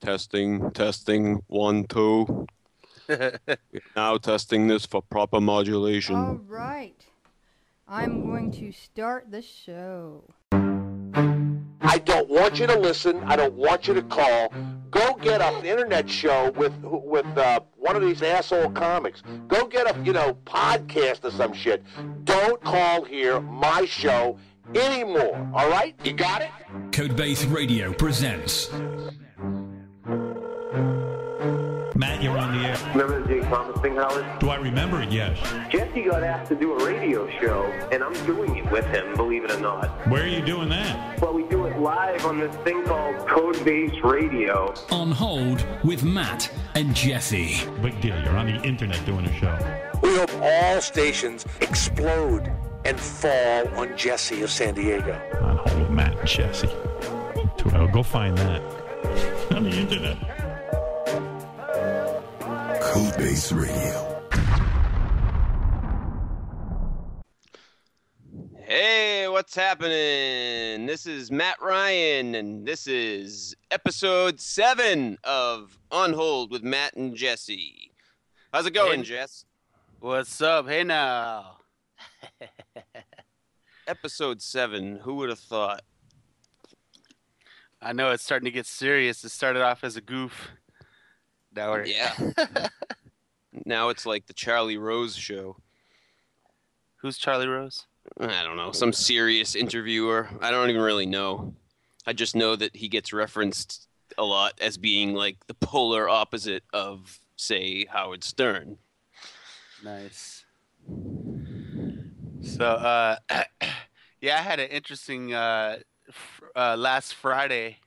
Testing, testing, 1, 2. Now testing this for proper All modulation. right. I'm going to start the show. I don't want you to listen. I don't want you to call. Go get an internet show with one of these asshole comics. Go get a podcast or some shit. Don't call here my show anymore. All right? You got it? Codebase Radio presents. Matt, you're on the air. Remember the Jay Thomas thing, Howard? Do I remember it? Yes. Jesse got asked to do a radio show, and I'm doing it with him, believe it or not. Where are you doing that? Well, we do it live on this thing called Codebase Radio. On Hold with Matt and Jesse. Big deal. You're on the internet doing a show. We hope all stations explode and fall on Jesse of San Diego. On Hold with Matt and Jesse. Go find that on the internet. Codebase Radio. Hey, what's happening? This is Matt Ryan, and this is episode 7 of On Hold with Matt and Jesse. How's it going, Jess? What's up? Hey now. Episode 7, who would have thought? I know it's starting to get serious. It started off as a goof. Now we're... Yeah. Now it's like the Charlie Rose show. Who's Charlie Rose? I don't know, some serious interviewer. I don't even really know. I just know that he gets referenced a lot as being like the polar opposite of, say, Howard Stern. Nice. So, yeah, I had an interesting last Friday.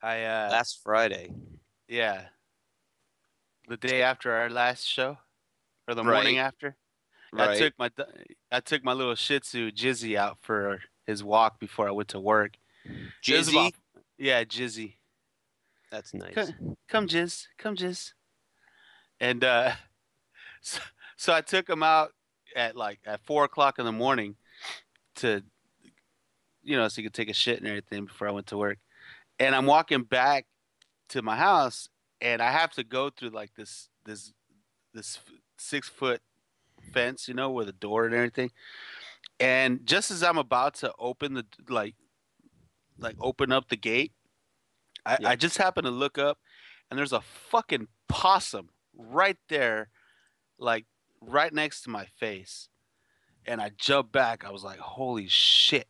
Last Friday. Yeah. The day after our last show, or the morning after. Right. I took my little Shih Tzu Jizzy out for his walk before I went to work. Jizzy? Yeah, Jizzy. That's nice. Come Jizz. And so I took him out at 4:00 in the morning to, so he could take a shit and everything before I went to work. And I'm walking back to my house, and I have to go through like this 6-foot fence, with a door and everything. And just as I'm about to open open up the gate, I just happen to look up, and there's a fucking possum right there, like right next to my face. And I jumped back. I was like, holy shit.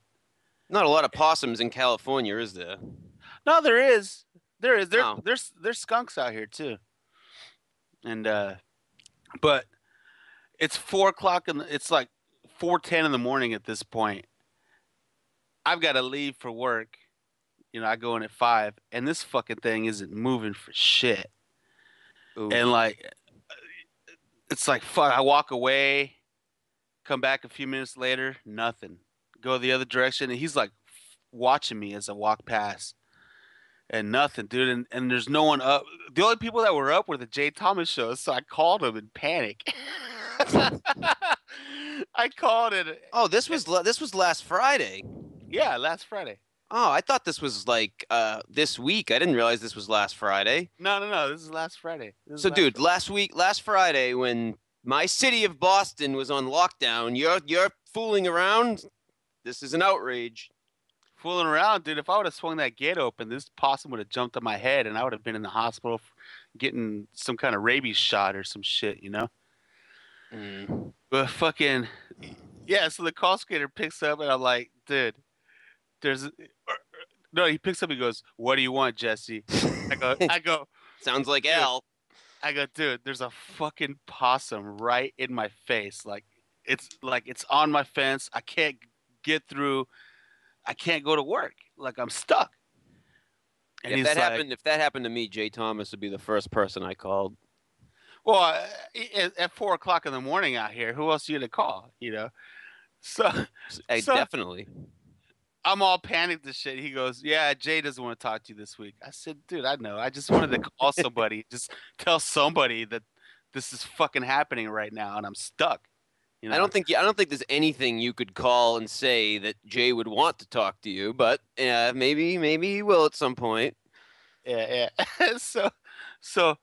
Not a lot of possums in California, is there? No, there is. There's Oh. skunks out here too. And but it's 4:00 and it's like 4:10 in the morning at this point. I've got to leave for work. I go in at 5, and this fucking thing isn't moving for shit. Ooh. And it's like, fuck, I walk away, come back a few minutes later, nothing. Go the other direction, and he's like watching me as I walk past. And nothing, dude. And there's no one up. The only people that were up were the Jay Thomas shows, so I called him in panic. I called it. Oh, this was last Friday. Yeah, last Friday. Oh, I thought this was like this week. I didn't realize this was last Friday. No. This is last Friday. Dude, last Friday, when my city of Boston was on lockdown, you're fooling around. This is an outrage. Fooling around, dude. If I would have swung that gate open, this possum would have jumped on my head, and I would have been in the hospital getting some kind of rabies shot or some shit, Mm. But fucking, yeah. So the call skater picks up, and I'm like, dude, no. He picks up. He goes, "What do you want, Jesse?" I go. Sounds like Dude. Al. I go, dude. There's a fucking possum right in my face. It's on my fence. I can't get through. I can't go to work. I'm stuck. And If that happened to me, Jay Thomas would be the first person I called. Well, at 4:00 in the morning out here, who else are you gonna call? So Definitely. I'm all panicked and shit. He goes, "Yeah, Jay doesn't want to talk to you this week." I said, "Dude, I know. I just wanted to call somebody, just tell somebody that this is fucking happening right now, and I'm stuck." I don't think there's anything you could call and say that Jay would want to talk to you, but maybe he will at some point. Yeah. so so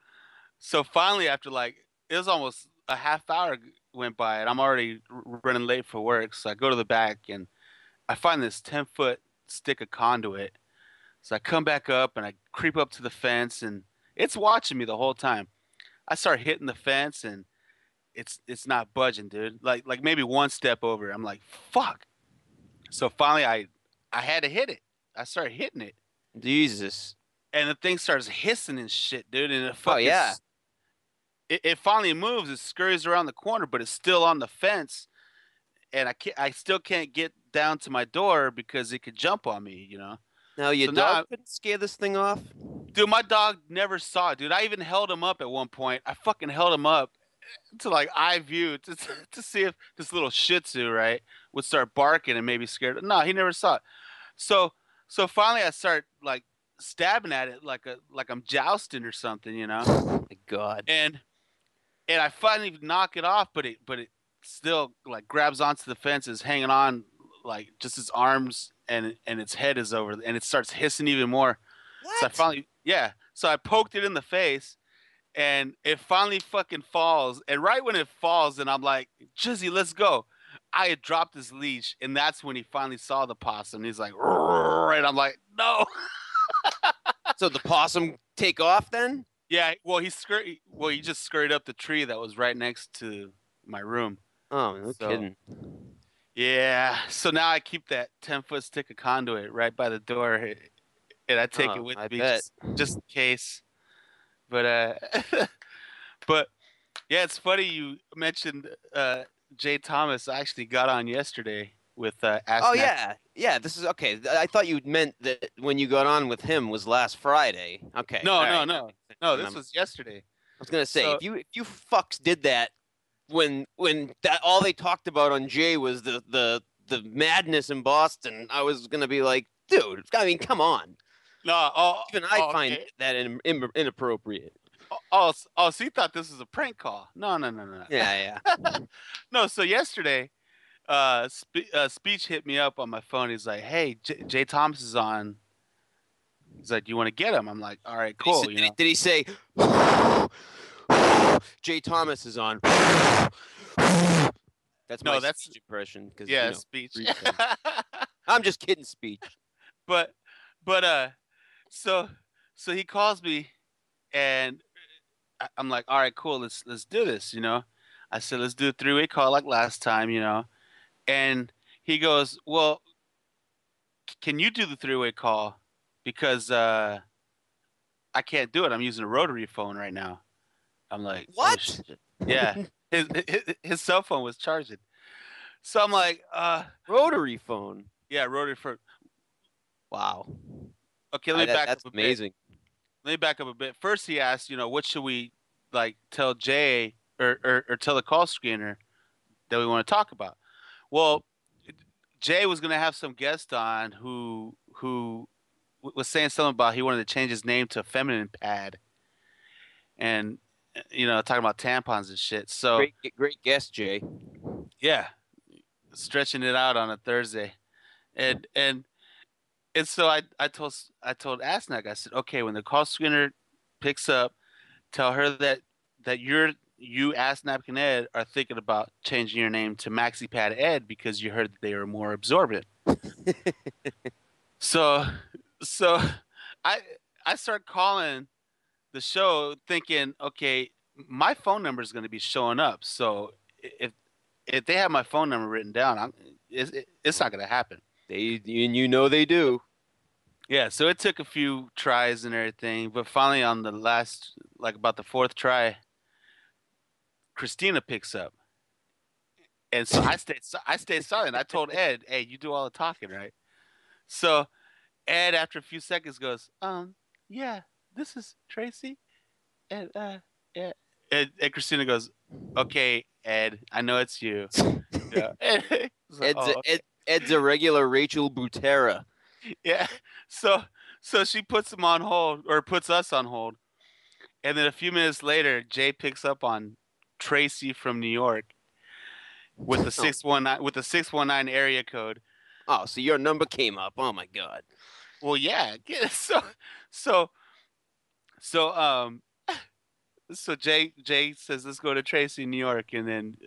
so finally, after like it was almost a half hour went by, and I'm already running late for work. So I go to the back, and I find this 10-foot stick of conduit. So I come back up, and I creep up to the fence, and it's watching me the whole time. I start hitting the fence, and it's not budging, dude. Like maybe one step over. I'm like, fuck. So finally, I had to hit it. I started hitting it, Jesus. and the thing starts hissing and shit, dude. And it Oh, fucking yeah. it finally moves. It scurries around the corner, but it's still on the fence, and I still can't get down to my door because it could jump on me, you know. Now, your So now dog couldn't scare this thing off? Dude, my dog never saw it, dude. I even held him up at one point. I fucking held him up to like eye view to see if this little Shih Tzu, right, would start barking and maybe scared. No, he never saw it. So finally, I start like stabbing at it like I'm jousting or something, you know. Oh, my God. And I finally knock it off, but it still like grabs onto the fence, is hanging on, like just its arms and its head is over, and it starts hissing even more. What? So I finally, so I poked it in the face, and it finally fucking falls. And right when it falls, and I'm like, Jizzy, let's go. I had dropped his leash, and that's when he finally saw the possum. He's like, "Roar," and I'm like, no. So the possum take off then? Yeah, well, he just scurried up the tree that was right next to my room. Oh, no So- kidding. Yeah, so now I keep that 10-foot stick of conduit right by the door, and I take Oh, it with I me bet. just in case. But but yeah, it's funny you mentioned Jay Thomas. I actually got on yesterday with Ask Oh, Mac- yeah. Yeah, this is okay. I thought you meant that when you got on with him was last Friday. Okay. No, all no, right. no. No, this was yesterday. I was gonna say So- if you fucks did that when that all they talked about on Jay was the madness in Boston, I was gonna be like, dude, I mean, come on. No, Even I find that inappropriate. so you thought this was a prank call? No. Yeah. No, so yesterday, Speech hit me up on my phone. He's like, "Hey, Jay Thomas is on." He's like, "Do you want to get him?" I'm like, "All right, cool." You know? Did he say Jay Thomas is on? That's No, my that's- speech impression. 'Cause, Yeah, you know, Speech. Reed said- I'm just kidding, speech. but so he calls me, and I'm like, "All right, cool. Let's do this." You know, I said, "Let's do a 3-way call like last time." You know, and he goes, "Well, can you do the 3-way call? Because I can't do it. I'm using a rotary phone right now." I'm like, "Oh, What? shit." Yeah, his cell phone was charging. So I'm like, Rotary phone. yeah, rotary phone. Wow. Okay, let me back That's up a bit. amazing. Let me back up a bit. First, he asked, you know, what should we like tell Jay or tell the call screener that we want to talk about? Well, Jay was going to have some guest on who was saying something about he wanted to change his name to Feminine Pad, and you know, talking about tampons and shit. So Great guest, Jay. yeah, stretching it out on a Thursday, and so I told Asnak, I said, okay, when the call screener picks up, tell her that you Asnak and Ed are thinking about changing your name to MaxiPad Ed because you heard that they are more absorbent. so I start calling the show thinking, okay, my phone number is going to be showing up. So if they have my phone number written down, it's not going to happen. You know they do. Yeah, so it took a few tries and everything, but finally on the last, like about the fourth try, Christina picks up, and so I stayed silent. I told Ed, "Hey, you do all the talking, right?" So Ed, after a few seconds, goes, yeah, this is Tracy," and yeah, and Christina goes, "Okay, Ed, I know it's you." Yeah. Like, Ed's a regular Rachel Butera. Yeah. So she puts him on hold, or puts us on hold. And then a few minutes later, Jay picks up on Tracy from New York with the 619 area code. Oh, so your number came up. Oh my God. Well, yeah. So So Jay says, let's go to Tracy, New York, and then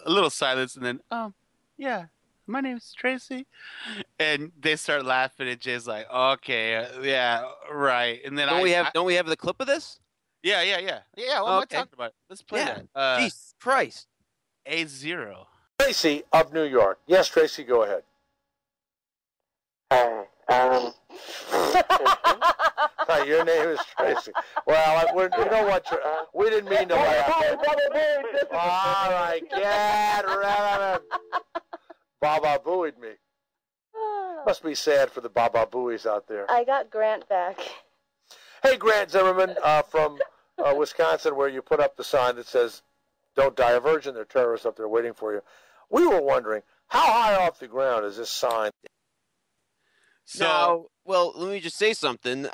a little silence, and then yeah, my name's Tracy, and they start laughing, and Jay's like, okay, yeah, right, and then don't we have the clip of this? Yeah. What am I talking about? Let's play that. Jesus Christ. A0. Tracy of New York. Yes, Tracy, go ahead. Hi, your name is Tracy. Well, you know what? We didn't mean to laugh. All right, get rid of it. Baba booied me. Must be sad for the Baba Booies out there. I got Grant back. Hey, Grant Zimmerman from Wisconsin, where you put up the sign that says, "Don't die a virgin, there are terrorists up there waiting for you." We were wondering, how high off the ground is this sign? So, now, well, let me just say something.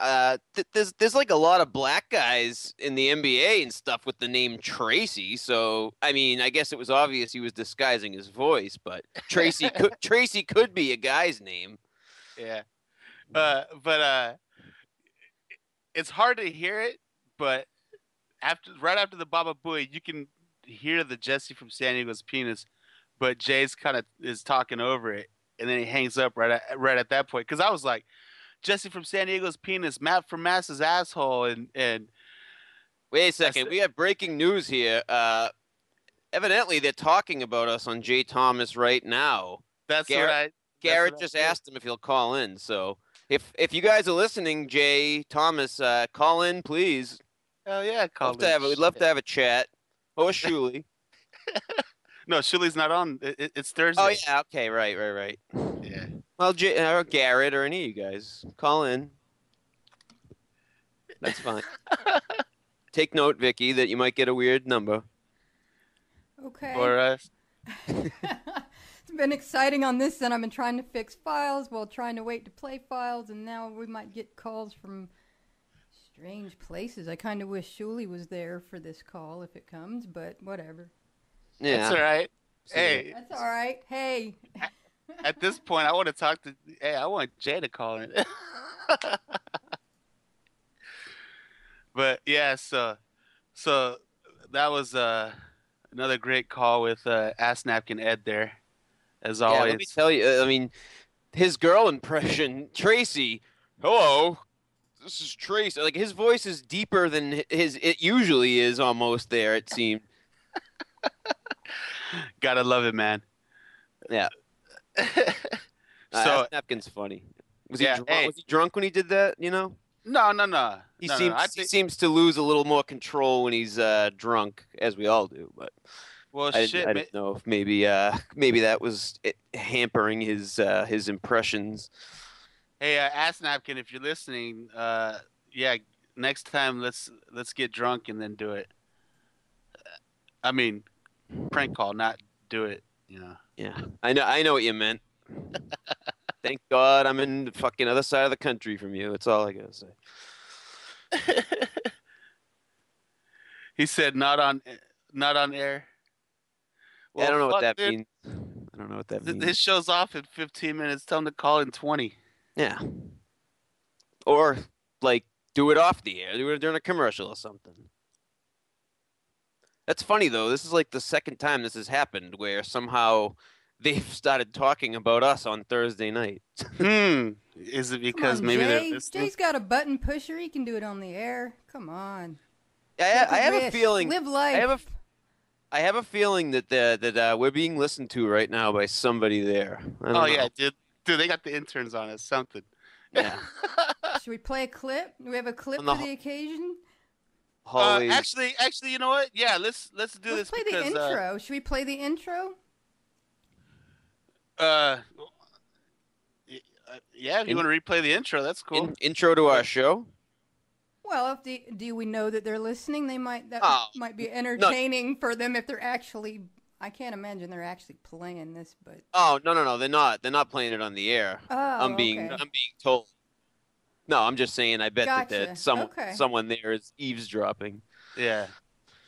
There's like a lot of black guys in the NBA and stuff with the name Tracy. So, I mean, I guess it was obvious he was disguising his voice, but Tracy could be a guy's name. Yeah, but it's hard to hear it. But right after the Baba Booey, you can hear the Jesse from San Diego's penis. But Jay's kind of is talking over it, and then he hangs up right at that point. Because I was like, Jesse from San Diego's penis, Matt from Mass's asshole, and wait a second, we have breaking news here. Evidently, they're talking about us on Jay Thomas right now. Garrett just asked him if he'll call in. So if you guys are listening, Jay Thomas, call in, please. Oh yeah, we'd love to have a chat. Or Shuli. No, Shuli's not on. It's Thursday. Oh, yeah. Okay. Right. Yeah. Well, or Garrett or any of you guys, call in. That's fine. Take note, Vicky, that you might get a weird number. Okay. For us. It's been exciting on this end. I've been trying to fix files while trying to wait to play files, and now we might get calls from strange places. I kind of wish Shuli was there for this call if it comes, but whatever. Yeah. That's all right. Hey. That's all right. Hey. At this point, I want to talk to... Hey, I want Jay to call in. But, yeah, so that was another great call with Ass Napkin Ed there, as always. Yeah, let me tell you, I mean, his girl impression, Tracy, hello, this is Tracy. Like, his voice is deeper than it usually is almost there, it seemed. Gotta love it, man. Yeah. So Napkin's funny. Was he drunk when he did that? You know? No. He seems to lose a little more control when he's drunk, as we all do. But I didn't know if maybe that was hampering his impressions. Hey, Ass Napkin, if you're listening, next time let's get drunk and then do it. I mean, prank call, not do it, you know. Yeah, I know what you meant. Thank God I'm in the fucking other side of the country from you. That's all I gotta say. He said not on air. Well, I don't know what that means. I don't know what that means. This show's off in 15 minutes. Tell him to call in 20. Yeah. Or, like, do it off the air. Do it during a commercial or something. That's funny, though. This is like the second time this has happened where somehow they've started talking about us on Thursday night. Is it because maybe Jay's got a button pusher. He can do it on the air. Come on. I have a feeling. Live life. I have a feeling that we're being listened to right now by somebody there. Yeah, dude, they got the interns on us. Something. Yeah. Should we play a clip? Do we have a clip for the occasion? Actually, you know what? Yeah, let's do this. Let's play the intro. Should we play the intro? Yeah, if you want to replay the intro, that's cool. Intro to our show? Well, do we know that they're listening? Might be entertaining for them if they're actually. I can't imagine they're actually playing this, but. Oh no, they're not. They're not playing it on the air. Oh, I'm being told. No, I'm just saying. I bet that someone there is eavesdropping. Yeah,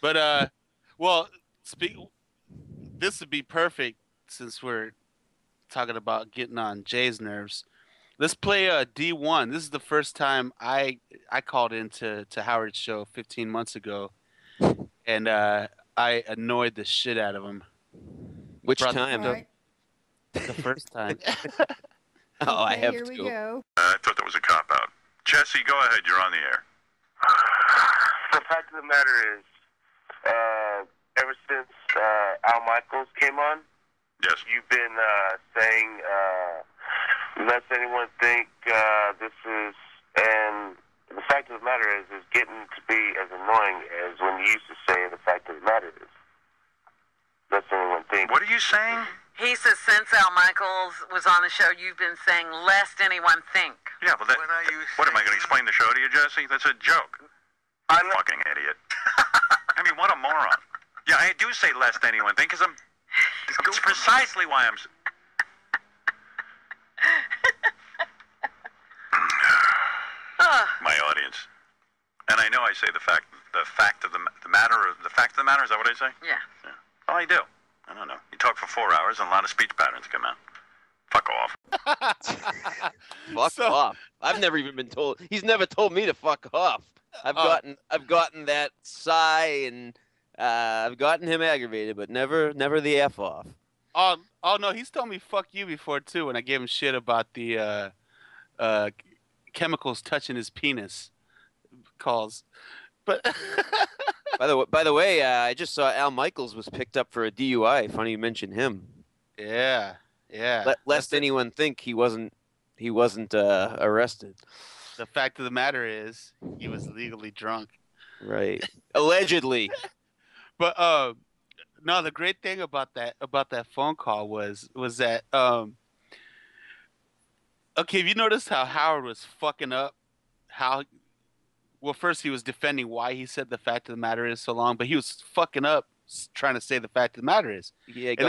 but this would be perfect since we're talking about getting on Jay's nerves. Let's play D1. This is the first time I called into Howard's show 15 months ago, and I annoyed the shit out of him. Which Brought time? All right. The first time. Oh, I Okay, have here to. we go. I thought that was a cop-out. Jesse, go ahead. You're on the air. The fact of the matter is, ever since Al Michaels came on, Yes. you've been saying, lest anyone think this is, and the fact of the matter is getting to be as annoying as when you used to say the fact of the matter is. Lest anyone think. What are you saying? He says since Al Michaels was on the show, you've been saying lest anyone think. Yeah, well, what am I going to explain the show to you, Jesse? That's a joke. I'm Fucking idiot. I mean, what a moron. Yeah, I do say lest anyone think, because it's precisely why I'm... My audience. And I know I say the fact of the matter, is that what I say? Yeah. Well, I do. I don't know. You talk for 4 hours and a lot of speech patterns come out. Fuck off. Fuck off. I've never even been told. He's never told me to fuck off. I've gotten that sigh, and I've gotten him aggravated, but never the F off. Oh no, he's told me fuck you before too, when I gave him shit about the chemicals touching his penis calls. But By the way, I just saw Al Michaels was picked up for a DUI. Funny you mentioned him. yeah. Lest anyone think he wasn't arrested. The fact of the matter is, he was legally drunk. Right. Allegedly. But no, the great thing about that phone call was that okay, have you noticed how Howard was fucking up? Well, first he was defending why he said the fact of the matter is so long, but he was fucking up trying to say the fact of the matter is. Yeah, and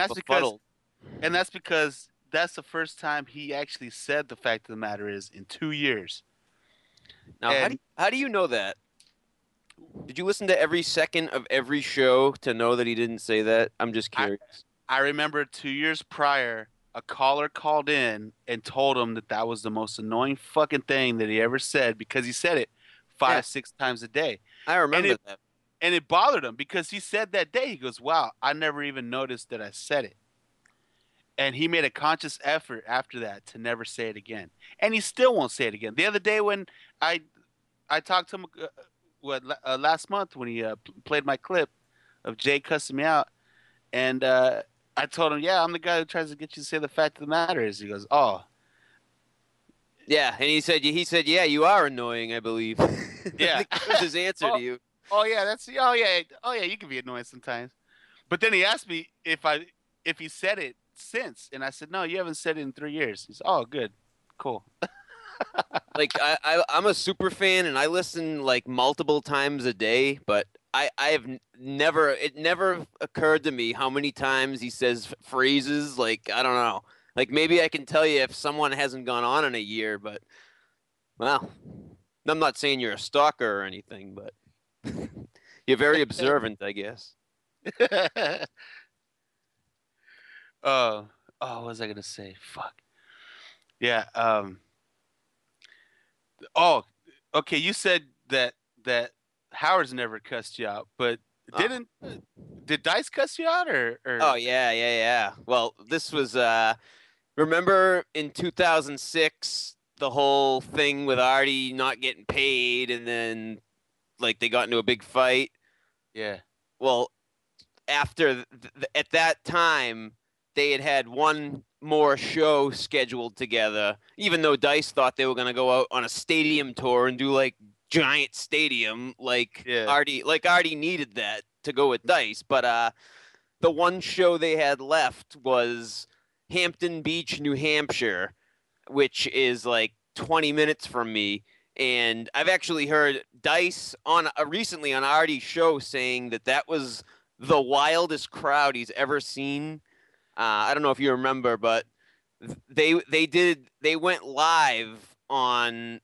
that's because that's the first time he actually said the fact of the matter is in 2 years. Now, how do you know that? Did you listen to every second of every show to know that he didn't say that? I'm just curious. I remember 2 years prior, a caller called in and told him that was the most annoying fucking thing that he ever said, because he said it 5-6 times a day. I remember that. And it bothered him because he said that day, he goes, wow, I never even noticed that I said it. And he made a conscious effort after that to never say it again. And he still won't say it again. The other day when I talked to him last month when he played my clip of Jay cussing me out, and I told him, yeah, I'm the guy who tries to get you to say the fact of the matter is. He goes, oh. Yeah, and he said, yeah, you are annoying, I believe. Yeah. That was his answer to you. Oh yeah, you can be annoying sometimes. But then he asked me if he said it since, and I said, no, you haven't said it in 3 years. He said, oh, good, cool. Like I'm a super fan, and I listen like multiple times a day, but it never occurred to me how many times he says phrases. Like, I don't know. Like, maybe I can tell you if someone hasn't gone on in a year, but, well, I'm not saying you're a stalker or anything, but you're very observant, I guess. What was I going to say? Fuck. Yeah. Oh, okay. You said that Howard's never cussed you out, but did Dice cuss you out or? Oh, yeah. Well, this was, remember in 2006, the whole thing with Artie not getting paid, and then like they got into a big fight. Yeah. Well, after at that time, they had one more show scheduled together, even though Dice thought they were going to go out on a stadium tour and do like giant stadium, Artie needed that to go with Dice. But the one show they had left was Hampton Beach, New Hampshire, which is like 20 minutes from me. And I've actually heard Dice recently on Artie's show saying that was the wildest crowd he's ever seen. I don't know if you remember, but they went live on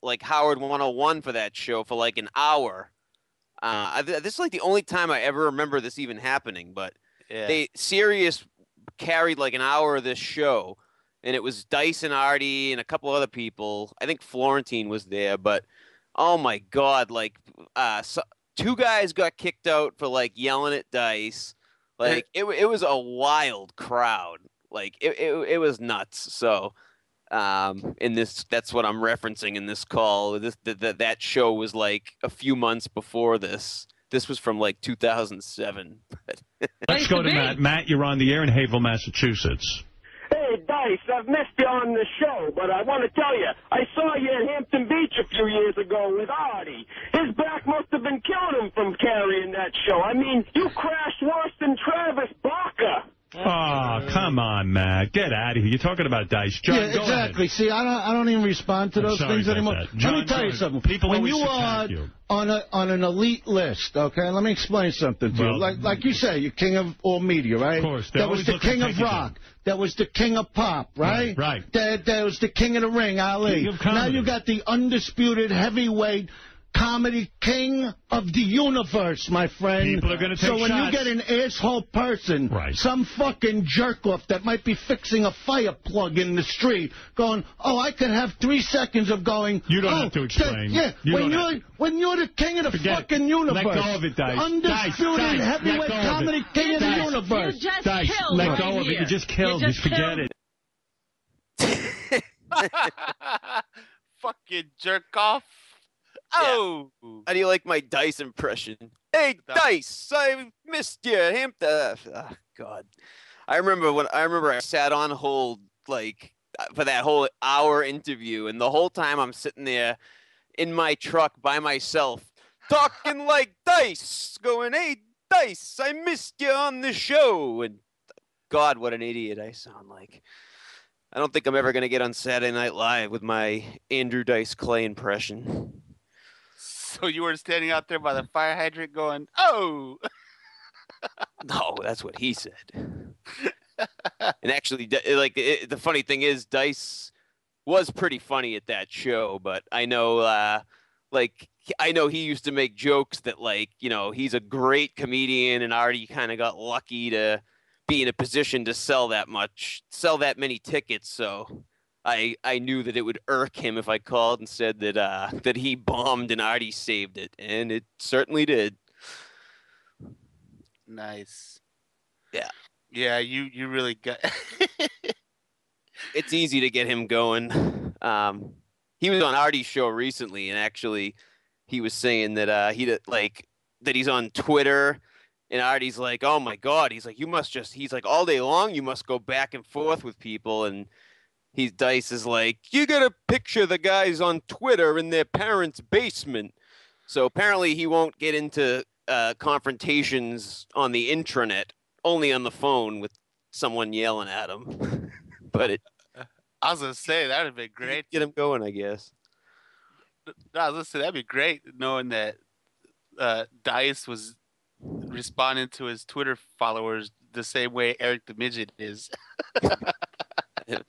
like Howard 101 for that show for like an hour. This is like the only time I ever remember this even happening, but Sirius carried like an hour of this show, and it was Dice and Artie and a couple other people. I think Florentine was there, but oh my God, like two guys got kicked out for like yelling at Dice. Like it was a wild crowd. Like it was nuts. So that's what I'm referencing in this call. That show was like a few months before this. This was from like 2007. Let's go to Matt. Matt, you're on the air in Haverhill, Massachusetts. Hey, Dice, I've missed you on the show, but I want to tell you, I saw you at Hampton Beach a few years ago with Artie. His back must have been killing him from carrying that show. I mean, you crashed worse than Travis Barker. Oh, come on, Matt. Get out of here. You're talking about Dice. John, yeah, exactly. See, I don't even respond to those things anymore. John, let me tell you something. People when always you are on an elite list, okay, let me explain something to you. Like you say, you're king of all media, right? Of course. That was the king of rock. That was the king of pop, right? Right. That was the king of the ring, Ali. King of comedy. Now you got the undisputed heavyweight comedy king of the universe, my friend. People are going to take So when shots. you get an asshole person, some fucking jerk-off that might be fixing a fire plug in the street, going, oh, I could have 3 seconds of going, You don't have to explain. When you're the king of the fucking universe. Let go of it, Dice. Undisputed Dice, heavyweight comedy king of the universe. You just Dice, killed let right go of it. here. You just killed. You Just forget it. Fucking jerk off. Oh. How do you like my Dice impression? Hey, Dice, I missed you. Oh, God. I remember I sat on hold like for that whole hour interview, and the whole time I'm sitting there in my truck by myself, talking like Dice, going, hey, Dice, I missed you on the show. And God, what an idiot I sound like. I don't think I'm ever going to get on Saturday Night Live with my Andrew Dice Clay impression. So you were standing out there by the fire hydrant going, oh! No, that's what he said. And actually, the funny thing is, Dice was pretty funny at that show, but I know, I know he used to make jokes that, like, you know, he's a great comedian and already kind of got lucky to be in a position to sell that many tickets, so I knew that it would irk him if I called and said that he bombed and Artie saved it, and it certainly did. Nice. Yeah. Yeah, you really got... It's easy to get him going. He was on Artie's show recently, and actually he was saying that that he's on Twitter, and Artie's like, oh my God, he's like, he's like, all day long you must go back and forth with people, and Dice is like, you gotta picture the guys on Twitter in their parents' basement. So apparently he won't get into confrontations on the intranet, only on the phone with someone yelling at him. But I was gonna say that would be great. Get him going, I guess. No, I was gonna say that'd be great knowing that Dice was responding to his Twitter followers the same way Eric the Midget is.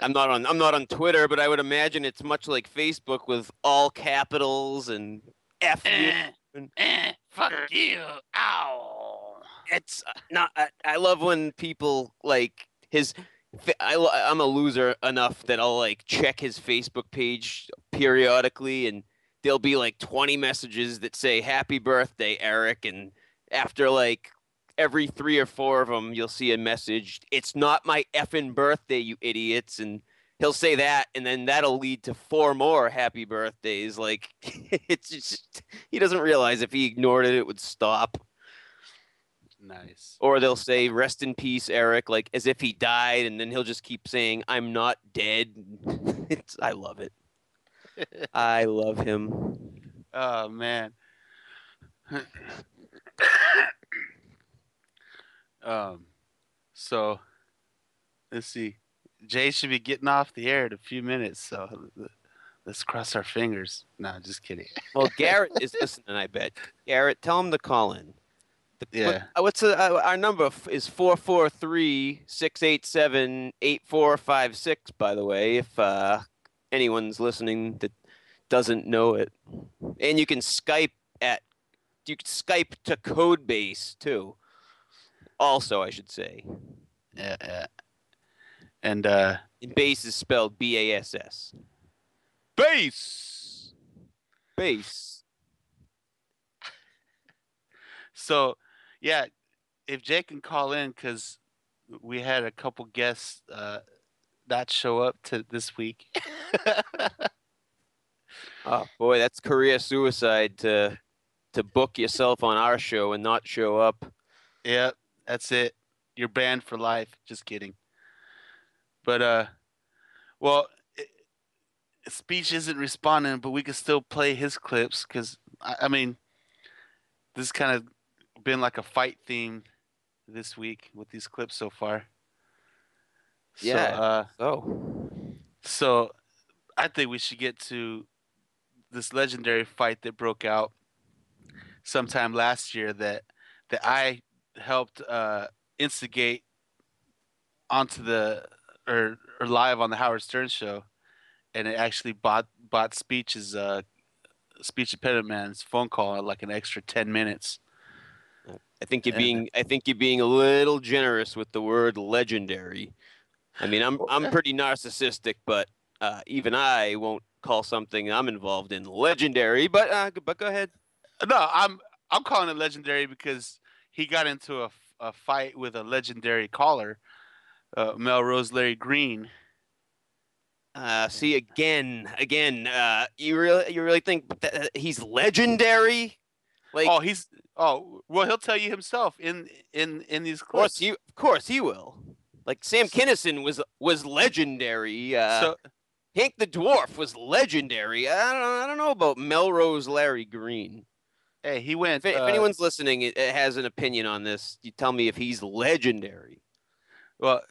I'm not on Twitter, but I would imagine it's much like Facebook with all capitals and F you. Fuck you. Ow. It's not. I love when people like his. I'm a loser enough that I'll like check his Facebook page periodically, and there'll be like 20 messages that say "Happy Birthday, Eric," and after like every 3 or 4 of them, you'll see a message, "It's not my effing birthday, you idiots," and he'll say that, and then that'll lead to 4 more happy birthdays. Like, it's just, he doesn't realize if he ignored it, it would stop. Nice. Or they'll say, "Rest in peace, Eric," like as if he died, and then he'll just keep saying, "I'm not dead." I love it. I love him. Oh, man. So, let's see. Jay should be getting off the air in a few minutes, so let's cross our fingers. No, just kidding. Well, Garrett is listening, I bet. Garrett, tell him to call in. Yeah. What's our number is 443-687-8456, by the way, if anyone's listening that doesn't know it. And you can Skype to Codebase too. Also, I should say. Yeah. And bass is spelled B-A-S-S. Bass. Bass. So, yeah, if Jay can call in, because we had a couple guests not show up to this week. Oh boy, that's career suicide to book yourself on our show and not show up. Yeah, that's it. You're banned for life. Just kidding. But well, Speech isn't responding, but we can still play his clips because I mean, this kind of been like a fight theme this week with these clips so far. Yeah. So I think we should get to this legendary fight that broke out sometime last year that I helped instigate onto the or live on the Howard Stern show, and it actually bought Speech's Speech Impediment Man's phone call at like an extra 10 minutes. I think you're being a little generous with the word legendary. I mean, I'm pretty narcissistic, but even I won't call something I'm involved in legendary. But go ahead. No, I'm calling it legendary because he got into a fight with a legendary caller, Melrose Larry Green. See again. You really think that he's legendary? Like, well, he'll tell you himself in these clips. Of course he will. Like Sam Kinison was legendary. Hank the Dwarf was legendary. I don't know about Melrose Larry Green. Hey, he went. If anyone's listening, it has an opinion on this. You tell me if he's legendary. Well,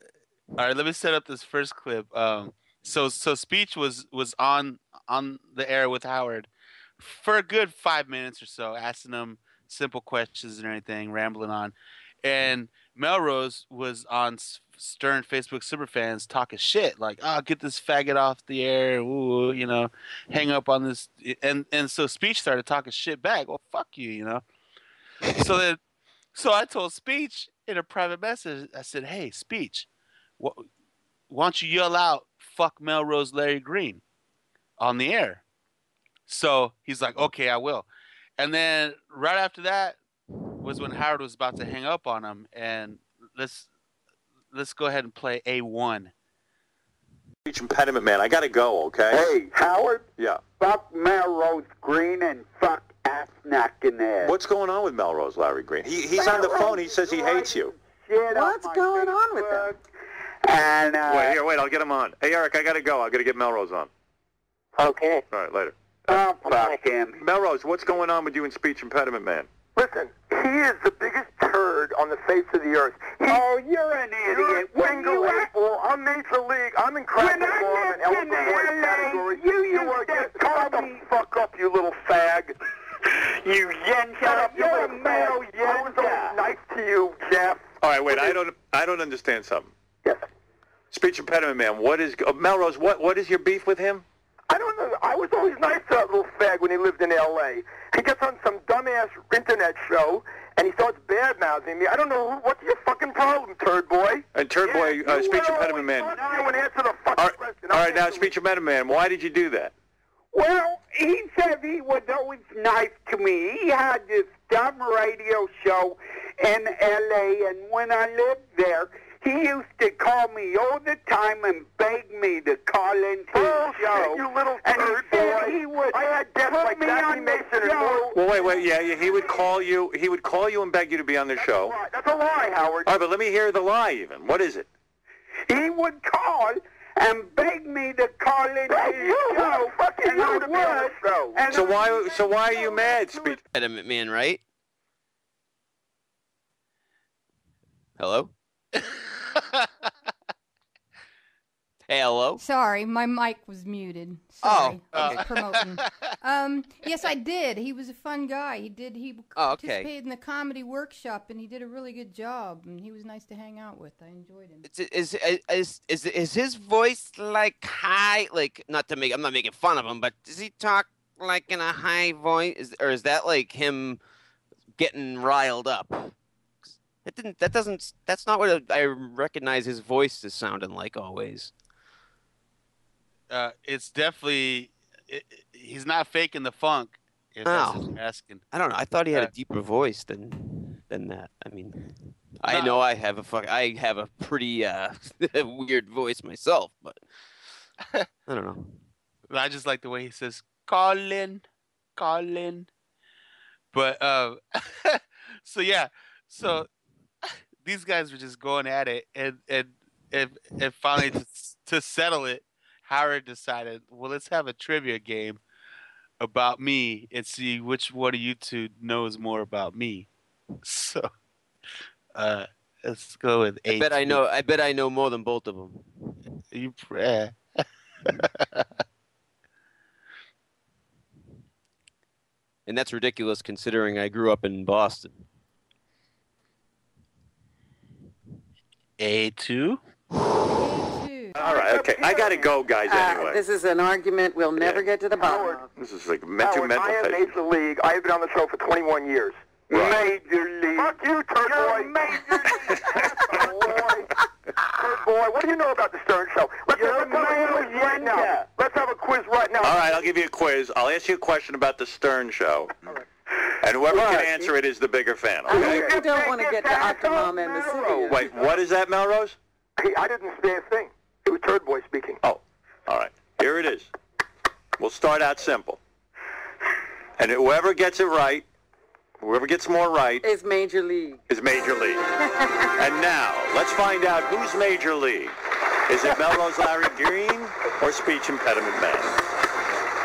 all right. Let me set up this first clip. So Speech was on the air with Howard for a good 5 minutes or so, asking him simple questions and everything, rambling on, and Melrose was on Stern Facebook Superfans talking shit like, get this faggot off the air, ooh, hang up on this, and so Speech started talking shit back. Well, fuck you, So I told Speech in a private message, I said, hey, Speech, why don't you yell out, fuck Melrose Larry Green on the air? So he's like, okay, I will. And then right after that was when Howard was about to hang up on him, and let's go ahead and play A1. Speech Impediment Man, I gotta go, okay? Hey, Howard? Yeah. Fuck Melrose Green and fuck Ass-Nack in there. What's going on with Melrose Larry Green? He's on the phone. He says he hates you. What's going on with him? And, Wait, I'll get him on. Hey, Eric, I gotta go. I gotta get Melrose on. Okay. All right, later. Oh, fuck him. Melrose, what's going on with you and Speech Impediment Man? Listen, he is the biggest turd on the face of the earth. You're an idiot. Wingle April. I'm Major League. I'm in Cracker Farm and Elton Boyd category. You are shut the fuck up, you little fag. You yen. Shut up. You're a male yen. I was always nice to you, Jeff. All right, wait. I don't understand something. Yes. Speech Impediment Man. What is Melrose? What is your beef with him? I don't know. I was always nice to that little fag when he lived in L.A. He gets on some dumbass internet show, and he starts bad-mouthing me. I don't know. What's your fucking problem, turd boy? And turd boy, Speech Impediment Man. You and answer the fucking question. All right, now, Speech Impediment Man, why did you do that? Well, he said he was always nice to me. He had this dumb radio show in L.A., and when I lived there, he used to call me all the time and beg me to call into the show. You little and turd he said boy. he would I had guests put like me Jackie on the Mason and show. Well, wait, yeah, he would call you. He would call you and beg you to be on the show. That's a lie, Howard. All right, but let me hear the lie. Even what is it? He would call and beg me to call into the show, and I would. And So why are you mad, Speech Impediment Man? Right? Hello. Hey, hello. Sorry, my mic was muted. Sorry, I was okay. promoting. Yes, I did. He was a fun guy. He participated in the comedy workshop, and he did a really good job. And he was nice to hang out with. I enjoyed him. Is his voice like high? Like I'm not making fun of him, but does he talk like in a high voice? Or is that like him getting riled up? That's not what I recognize his voice as sounding like always. It's definitely he's not faking the funk. If that's what you're asking. I don't know. I thought he had a deeper voice than that. I mean, I know I have a pretty weird voice myself, but I don't know. I just like the way he says Colin. But so these guys were just going at it, and finally to settle it, Howard decided, well, let's have a trivia game about me and see which one of you two knows more about me. So, let's go with 8. I bet I know more than both of them. You And that's ridiculous considering I grew up in Boston. A2? All right, okay. I got to go, guys, anyway. This is an argument we'll never get to the bottom of. This is like Howard, I am Major League. I have been on the show for 21 years. Right. Major League. Fuck you, Turd Boy. Major League. Turd Boy, what do you know about the Stern Show? Let's have a quiz right now. Let's have a quiz right now. All right, I'll give you a quiz. I'll ask you a question about the Stern Show. All right. And whoever can answer it is the bigger fan, okay? I don't want to get to Octomom and the city. Wait, what is that, Melrose? I didn't say a thing. It was Turd Boy speaking. Oh, all right. Here it is. We'll start out simple. And whoever gets it right, whoever gets more right is Major League. And now, let's find out who's Major League. Is it Melrose Larry Green or Speech Impediment Man?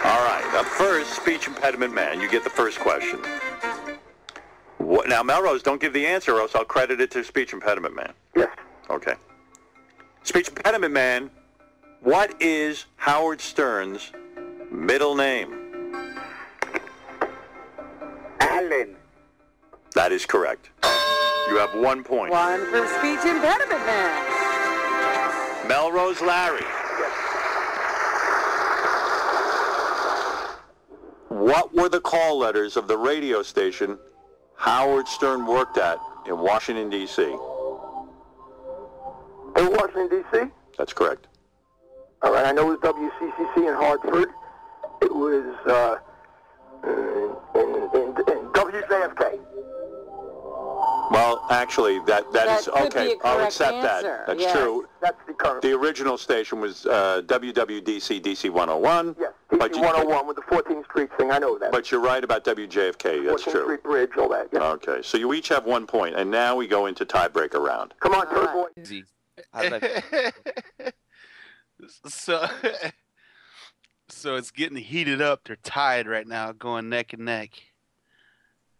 All right. Up first, Speech Impediment Man. You get the first question. Now, Melrose, don't give the answer or else I'll credit it to Speech Impediment Man. Yes. Okay. Speech Impediment Man, what is Howard Stern's middle name? Alan. That is correct. You have 1 point. One for Speech Impediment Man. Melrose Larry. What were the call letters of the radio station Howard Stern worked at in Washington, D.C.? In Washington, D.C.? That's correct. All right, I know it was WCCC in Hartford. It was in WJFK. Well, actually, that is okay. I'll accept answer. that. That's true. That's the current. The original station was WWDC DC 101. Yes, DC 101 with the 14th Street thing. I know that. But you're right about WJFK. That's 14th true. Street Bridge, all that. Yes. Okay, so you each have 1 point, and now we go into tiebreaker round. Come on, Turd Boy. Easy. So it's getting heated up. They're tied right now, going neck and neck.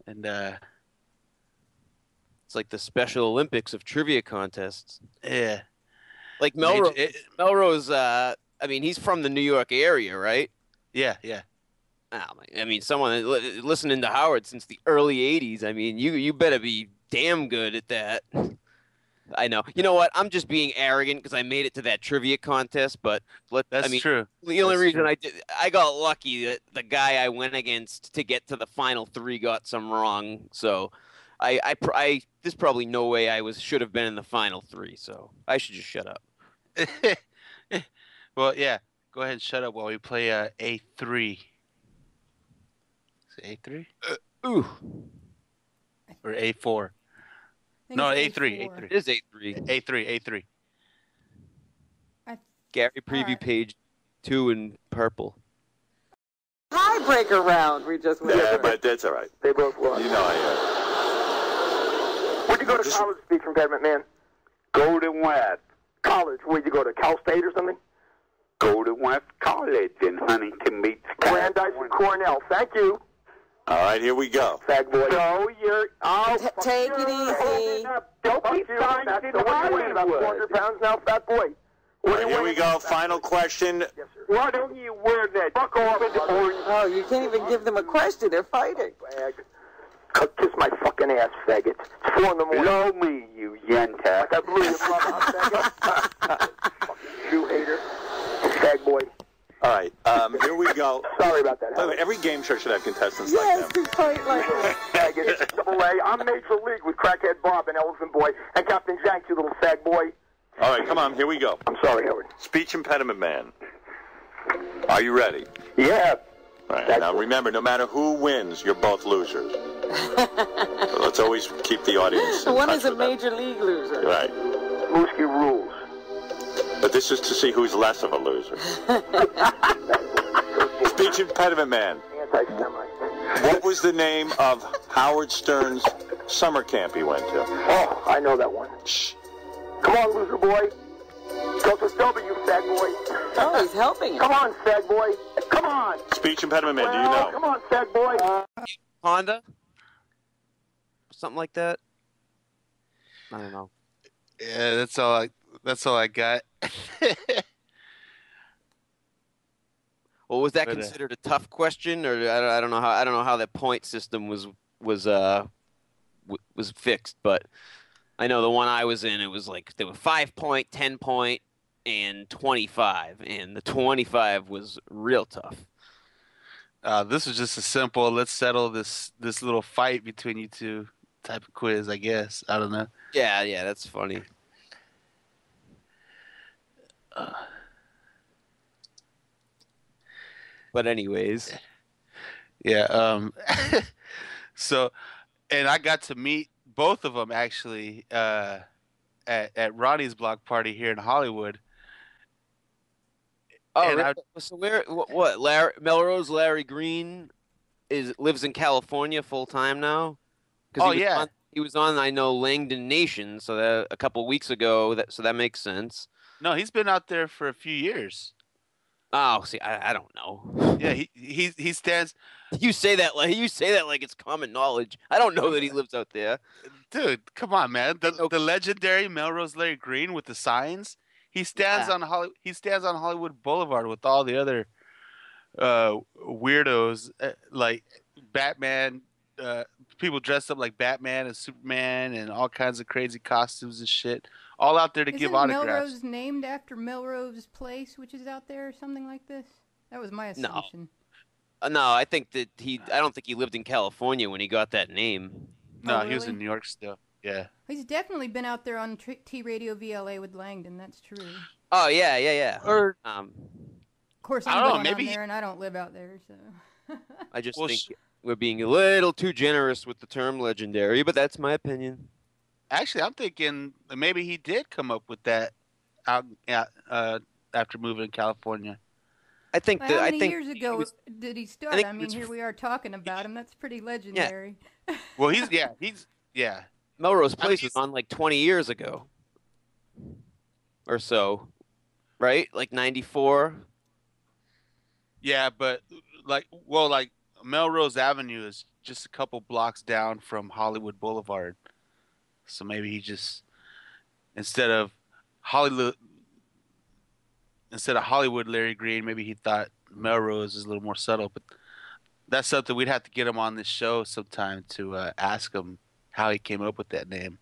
And it's like the Special Olympics of trivia contests. Yeah. Like Melrose, I mean, he's from the New York area, right? Yeah. I mean, someone listening to Howard since the early 80s, I mean, you better be damn good at that. I know. You know what? I'm just being arrogant because I made it to that trivia contest, but That's true. The only reason I got lucky that the guy I went against to get to the final 3 got some wrong. So there's probably no way I should have been in the final 3. So I should just shut up. Well, yeah. Go ahead and shut up while we play A3. Is it A3? Ooh. Or A4? No, A3. It is A3. A3. Gary preview page 2 in purple. Tiebreaker round. We just went. Yeah, but that's all right. They both won. You know Where'd you go to college, Speech Impediment Man? Golden West. College. Where'd you go to? Cal State or something? Golden West College in Huntington Beach, Brandeis and Cornell. Thank you. All right, here we go. Fag boy. So you're... Take it easy. Don't be signed in Hollywood. About 400 pounds now, fat boy. All right, here we go. Final question. Yes, sir. Why don't you wear that? Fuck off into orange. Oh, you can't even give them a question. They're fighting. Kiss my fucking ass, faggot. It's 4 in the morning. Blow me, you yenta. I blew your mother out, faggot. Fucking Jew hater. Fag boy. All right, here we go. Sorry about that. By the way, every game show should have contestants Yes, like them. it's quite like that. Double A. I'm Major League with Crackhead Bob and Elephant Boy and Captain Jank, you little fag boy. All right, come on, here we go. I'm sorry, Howard. Speech impediment man. Are you ready? Yeah. All right, now remember, no matter who wins, you're both losers. So let's always keep the audience in One touch is a with them. major league loser. Right. Mooski rules. But this is to see who's less of a loser. Speech impediment man. Anti-Semite. What was the name of Howard Stern's summer camp he went to? Oh, I know that one. Shh. Come on, loser boy. Go to W, fag boy. Oh, he's helping him. Come on, fag boy. Come on. Speech impediment man, do you know? Come on, fag boy. Honda? Something like that? I don't know. Yeah, that's all I got. Well, was that considered a tough question, or I don't know how that point system was fixed, but I know the one I was in, it was like there were 5 point, 10 point, and 25, and the 25 was real tough. This was just a simple, let's settle this little fight between you two type of quiz, I guess. I don't know. Yeah, that's funny. But anyways. Yeah, so, and I got to meet both of them actually at Ronnie's block party here in Hollywood. Oh, really? So what? Melrose Larry Green lives in California full time now? Oh, yeah. He was on, I know, Langdon Nation, so that a couple weeks ago. So that makes sense. No, he's been out there for a few years. Oh, see, I don't know. Yeah, he stands. You say that like it's common knowledge. I don't know that he lives out there. Dude, come on, man. The legendary Melrose Larry Green with the signs. He stands on Hollywood Boulevard with all the other weirdos like Batman. People dressed up like Batman and Superman and all kinds of crazy costumes and shit. All out there to give autographs. Melrose named after Melrose Place, which is out there, or something like this? That was my assumption. No, I think that I don't think he lived in California when he got that name. No, really? He was in New York still. Yeah. He's definitely been out there on T Radio VLA with Langdon. That's true. Oh yeah. Or of course, I'm going on there, and I don't live out there, so. I just think we're being a little too generous with the term legendary, but that's my opinion. Actually, I'm thinking maybe he did come up with that after moving to California. I think well, how many years ago did he start? I mean, here we are talking about him. That's pretty legendary. Yeah. Well, he's Melrose Place was on like 20 years ago, or so, right? Like 94. Yeah, but like Melrose Avenue is just a couple blocks down from Hollywood Boulevard. So maybe he just instead of Hollywood Larry Green, maybe he thought Melrose is a little more subtle. But that's something we'd have to get him on this show sometime to ask him how he came up with that name.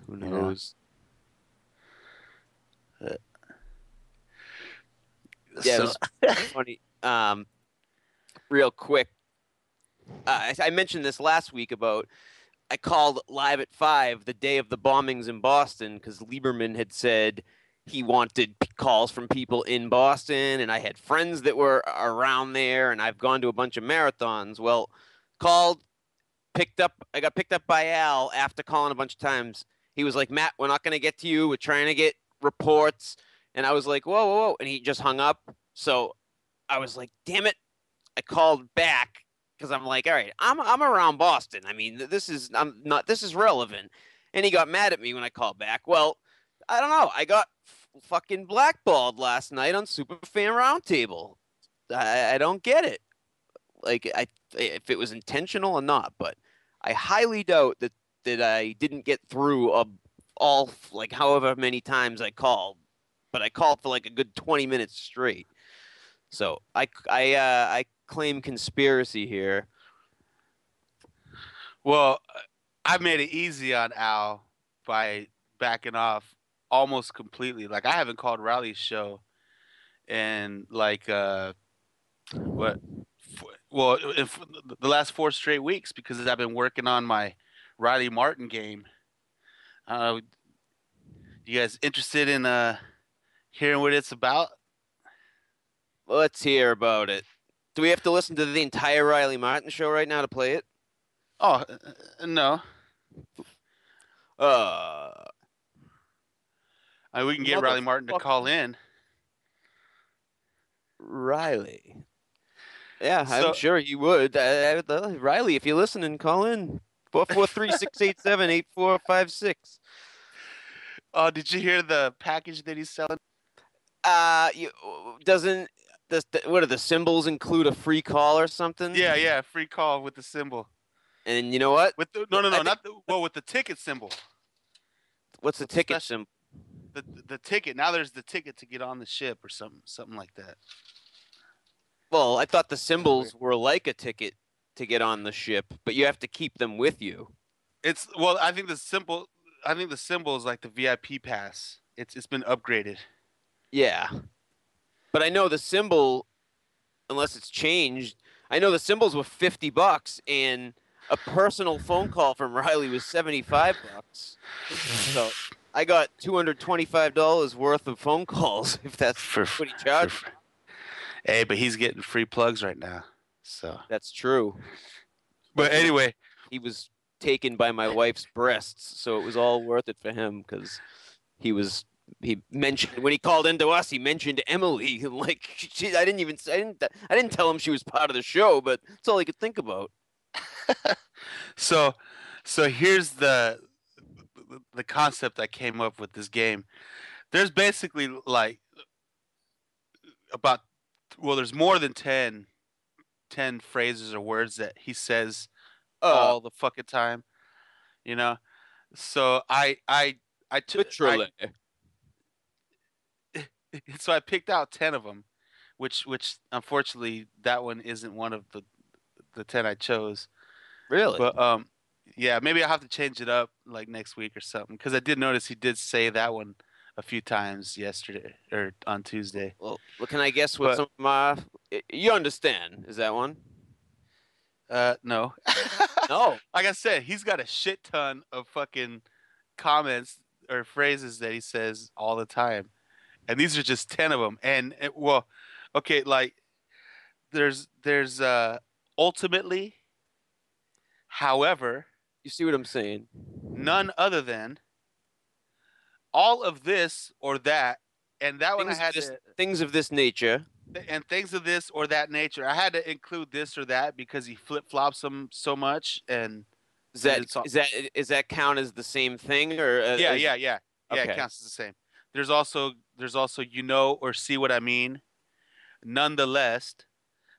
Who knows? Yeah, so. It was funny. Real quick, I mentioned this last week about I called Live at 5 the day of the bombings in Boston because Lieberman had said he wanted calls from people in Boston, and I had friends that were around there, and I've gone to a bunch of marathons. Well, I got picked up by Al after calling a bunch of times. He was like, Matt, we're not going to get to you. We're trying to get reports. And I was like, whoa. And he just hung up. So I was like, damn it. I called back because I'm like, all right, I'm around Boston. I mean, this is relevant. And he got mad at me when I called back. Well, I don't know. I got fucking blackballed last night on Superfan Roundtable. I don't get it. Like, if it was intentional or not, but I highly doubt that I didn't get through all like however many times I called, but I called for like a good 20 minutes straight. So I claim conspiracy here. Well, I made it easy on Al by backing off almost completely. Like, I haven't called Riley's show and like what? Well, the last 4 straight weeks because I've been working on my Riley Martin game. You guys interested in hearing what it's about? Let's hear about it. Do we have to listen to the entire Riley Martin show right now to play it? Oh, no. We can get Riley Martin to call in. Riley. Yeah, I'm sure he would. Riley, if you're listening, call in. 443-687-8456. Oh, did you hear the package that he's selling? What do the symbols include? A free call or something? Yeah, free call with the symbol. And you know what? With the, with the ticket symbol. What's the ticket symbol? The ticket. Now there's the ticket to get on the ship or something like that. Well, I thought the symbols were like a ticket to get on the ship, but you have to keep them with you. I think the symbol is like the VIP pass. It's been upgraded. Yeah. But I know the symbol, unless it's changed, I know the symbols were $50 and a personal phone call from Riley was $75. So I got $225 worth of phone calls if that's what he charged. Hey, but he's getting free plugs right now. So that's true. But anyway, he was taken by my wife's breasts, so it was all worth it for him because he mentioned when he called into us, he mentioned Emily. Like I didn't tell him she was part of the show, but that's all he could think about. So here's the concept I came up with this game. There's basically like there's more than 10 phrases or words that he says all the fucking time, you know. So I took literally. So I picked out 10 of them, which unfortunately that one isn't one of the 10 I chose. Really? But yeah, maybe I'll have to change it up like next week or something because I did notice he did say that one a few times yesterday or on Tuesday. Well, can I guess what some of my... You understand? Is that one? No. No. Like I said, he's got a shit ton of fucking comments or phrases that he says all the time. And these are just 10 of them. And okay, like there's ultimately, however, you see what I'm saying? None other than all of this or that, and that one I had things of this nature. And things of this or that nature. I had to include this or that because he flip-flops them so much. And is that count as the same thing or? Yeah. Okay. Yeah, it counts as the same. There's also or see what I mean, nonetheless,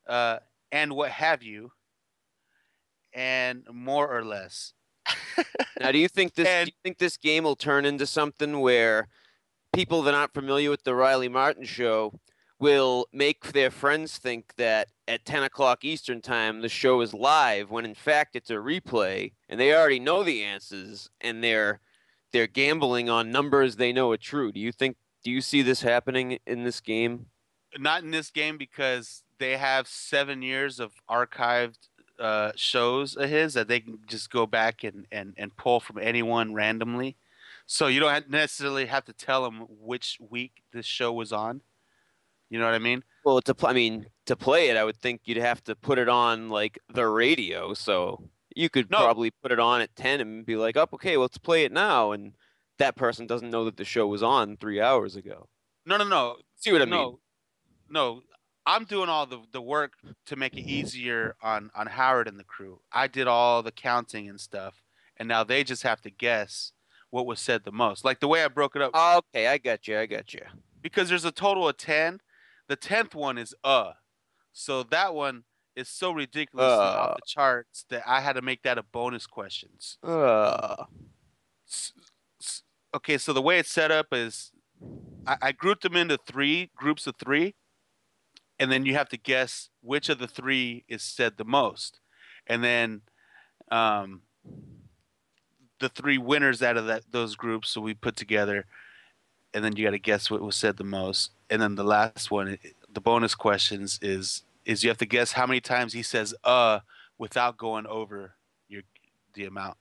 and what have you, and more or less. Now, do you think this game will turn into something where people that aren't familiar with the Riley Martin show will make their friends think that at 10 o'clock Eastern time the show is live when in fact it's a replay and they already know the answers and they're gambling on numbers they know are true? Do you see this happening in this game? Not in this game because they have 7 years of archived shows of his that they can just go back and pull from anyone randomly. So you don't necessarily have to tell them which week this show was on. You know what I mean? Well, to play it, I would think you'd have to put it on like the radio. So you could probably put it on at 10 and be like, "Oh, okay, well, let's play it now." And that person doesn't know that the show was on 3 hours ago. No. See what I mean? No. I'm doing all the work to make it easier on Howard and the crew. I did all the counting and stuff, and now they just have to guess what was said the most. Like the way I broke it up. Okay, I got you. Because there's a total of 10. The 10th one is so that one is so ridiculously off the charts that I had to make that a bonus questions. Okay, so the way it's set up is I grouped them into 3 groups of 3. And then you have to guess which of the 3 is said the most. And then the 3 winners out of those groups, so we put together. And then you got to guess what was said the most. and then the last one, the bonus questions is you have to guess how many times he says without going over the amount.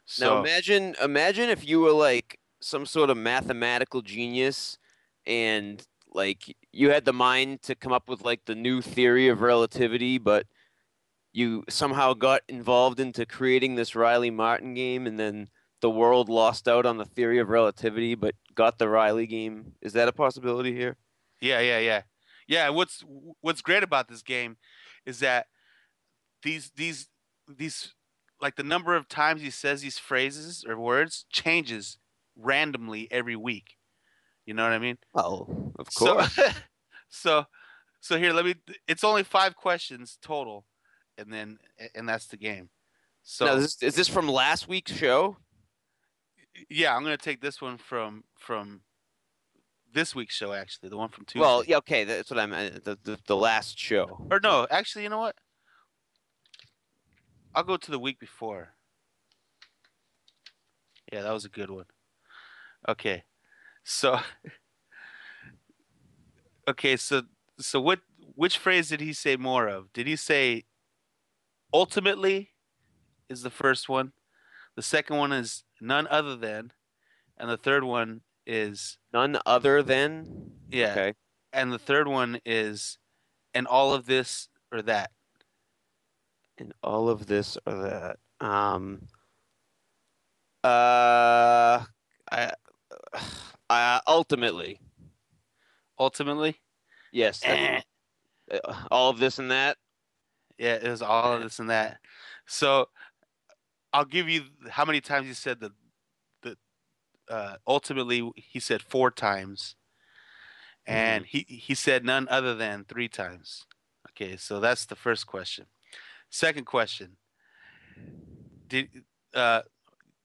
So now imagine if you were like some sort of mathematical genius, and like you had the mind to come up with like the new theory of relativity, but you somehow got involved into creating this Riley Martin game, and then the world lost out on the theory of relativity, but got the Riley game. Is that a possibility here? Yeah. What's great about this game is that these like the number of times he says these phrases or words changes randomly every week. You know what I mean? Oh, of course. So here, it's only 5 questions total, and that's the game. So now, is this from last week's show? Yeah, I'm gonna take this one from this week's show, actually, the one from Tuesday. Well, yeah, okay, that's what I meant. The last show. Or no, actually, you know what? I'll go to the week before. Yeah, that was a good one. Okay, so which phrase did he say more of? Did he say ultimately is the first one? The second one is none other than, and the third one is none other than. Yeah. Okay. And the third one is, and all of this or that. And all of this or that. Ultimately. Ultimately? Yes. All of this and that. Yeah, it was all of this and that. So I'll give you how many times he said the ultimately he said 4 times, and he said none other than 3 times. Okay, so that's the first question. Second question: do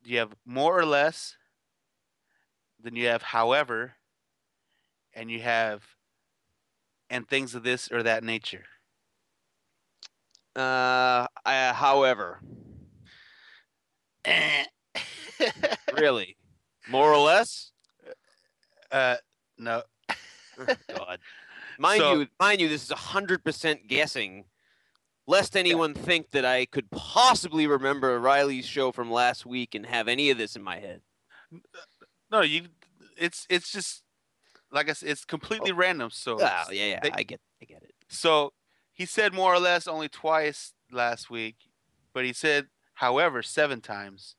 you have more or less? Then you have however, and you have and things of this or that nature. However. Really? More or less? No. Oh, God. Mind you, this is 100% guessing. Lest anyone think that I could possibly remember Riley's show from last week and have any of this in my head. No, it's just like I said, it's completely random. So yeah, I get it. So he said more or less only twice last week, but he said however 7 times,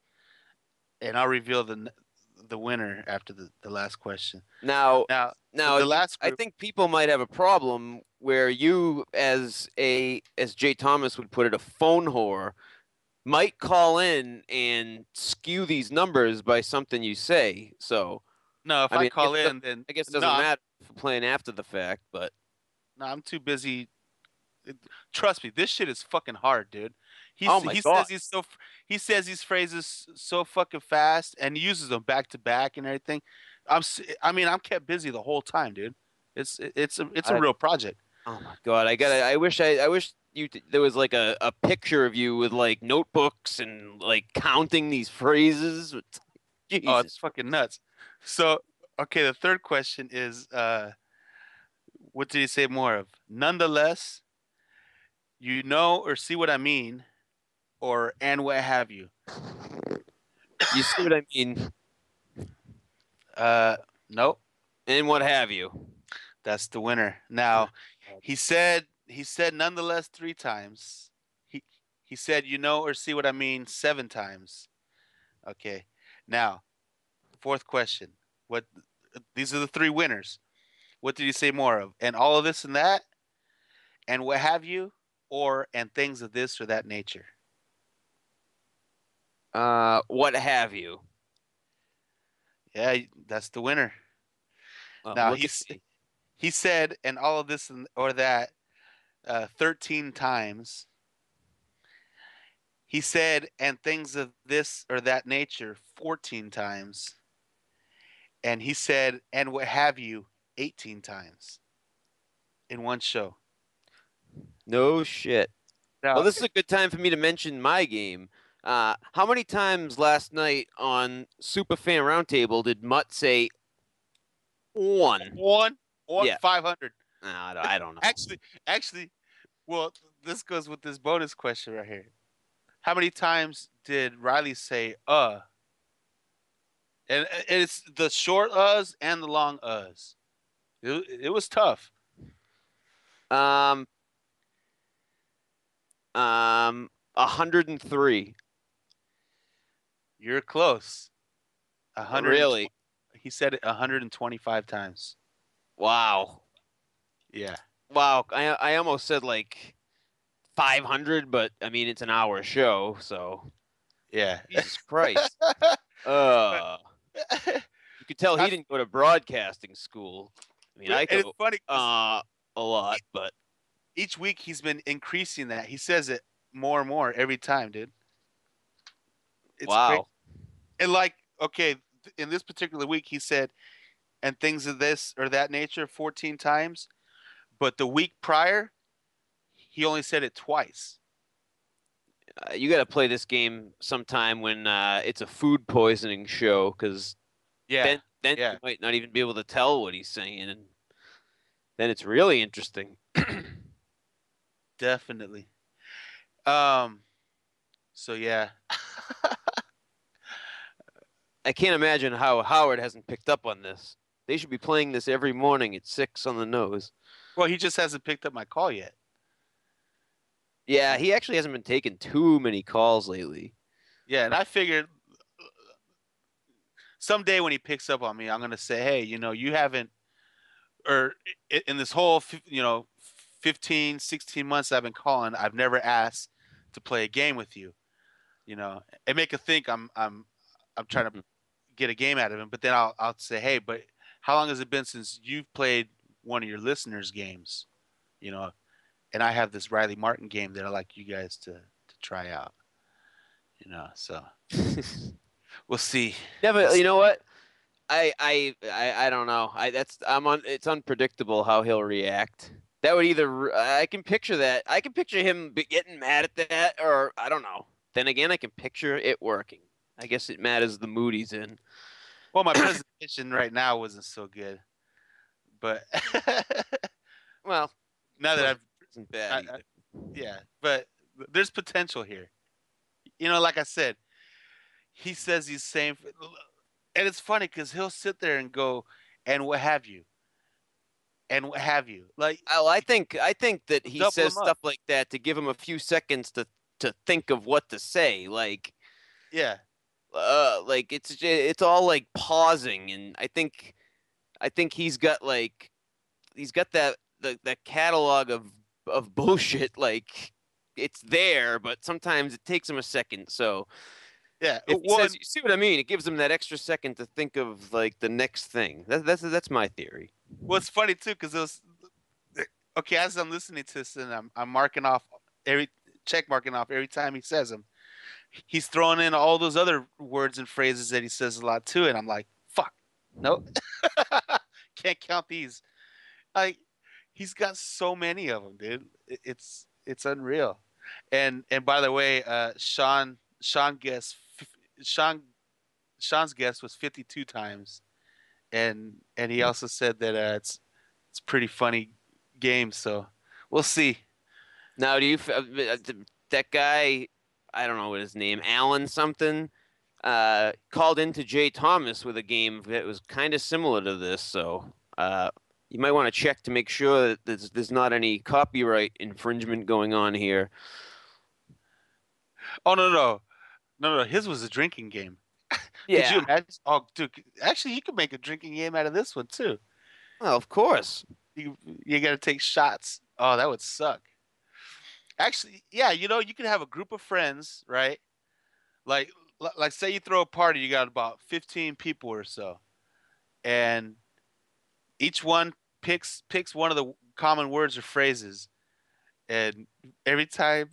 and I'll reveal the winner after the last question. Now, the last group, I think people might have a problem where you, as Jay Thomas would put it, a phone whore, might call in and skew these numbers by something you say. So no, if I call in, then I guess it doesn't matter for playing after the fact. But no, I'm too busy. Trust me, this shit is fucking hard, dude. He says these phrases so fucking fast, and he uses them back to back and everything. I'm kept busy the whole time, dude. It's a real project. Oh my God, I wish there was like a picture of you with like notebooks and like counting these phrases. Jesus. Oh, it's fucking nuts. So, okay, the third question is, what did he say more of? Nonetheless, you know or see what I mean, or and what have you. You see what I mean? Nope. And what have you. That's the winner. Now, he said nonetheless 3 times. He said you know or see what I mean 7 times. Okay. Now, fourth question. These are the 3 winners. What did he say more of? And all of this and that? And what have you? Or and things of this or that nature? What have you? Yeah, that's the winner. Now he said and all of this or that 13 times. He said and things of this or that nature 14 times. And he said and what have you 18 times in one show. No shit. Now, well, this is a good time for me to mention my game. How many times last night on Superfan Roundtable did Mutt say One. Yeah. 500. No, I don't know. Actually, well, this goes with this bonus question right here. How many times did Riley say And it's the short uhs and the long uhs. It was tough. 103. You're close. 100. Really? He said it 125 times. Wow. Yeah. Wow. I almost said like 500, but I mean it's an hour show, so yeah. Jesus Christ. You could tell he didn't go to broadcasting school. I mean, I go it's funny a lot, but each week he's been increasing that. He says it more and more every time, dude. It's wow. Crazy. And like, okay, in this particular week, he said, and things of this or that nature 14 times. But the week prior, he only said it twice. You got to play this game sometime when it's a food poisoning show, because then you might not even be able to tell what he's saying, and then it's really interesting. Definitely. So yeah. I can't imagine how Howard hasn't picked up on this. They should be playing this every morning at 6 on the nose. Well, he just hasn't picked up my call yet. Yeah, he actually hasn't been taking too many calls lately. Yeah, and I figured someday when he picks up on me, I'm going to say, hey, you haven't, or in this whole, 15, 16 months I've been calling, I've never asked to play a game with you, and make a think I'm trying to get a game out of him. But then I'll say, hey, but how long has it been since you've played one of your listeners' games, and I have this Riley Martin game that I'd like you guys to try out, so we'll see. Yeah, but you know what? I don't know. It's unpredictable how he'll react. That would either I can picture that. I can picture him getting mad at that, or I don't know. Then again, I can picture it working. I guess it matters the mood he's in. Well, my presentation right now wasn't so good, but well, now that I've isn't bad. Yeah, but there's potential here. Like I said, he says he's saying, and it's funny because he'll sit there and go, and what have you, like. Oh, I think that he says stuff like that to give him a few seconds to think of what to say, like. Yeah. Like it's all like pausing, and I think he's got that the catalog of bullshit, like it's there, but sometimes it takes him a second. So yeah, you see what I mean? It gives him that extra second to think of like the next thing. That's my theory. Well, it's funny too because it was okay as I'm listening to this and I'm marking off every time he says them. He's throwing in all those other words and phrases that he says a lot too, and I'm like, fuck, nope, can't count these. Like, he's got so many of them, dude. It's unreal. And by the way, Sean's guess was 52 times, and he also said that it's pretty funny game. So we'll see. Now, do you that guy? I don't know what his name, Alan something, called into Jay Thomas with a game that was kind of similar to this. So you might want to check to make sure that there's not any copyright infringement going on here. Oh, no. His was a drinking game. Yeah. Could you imagine? Oh, dude. Actually, you could make a drinking game out of this one, too. Well, of course. You got to take shots. Oh, that would suck. Actually, yeah, you could have a group of friends, right? Like say you throw a party, you got about 15 people or so. And each one picks one of the common words or phrases. And every time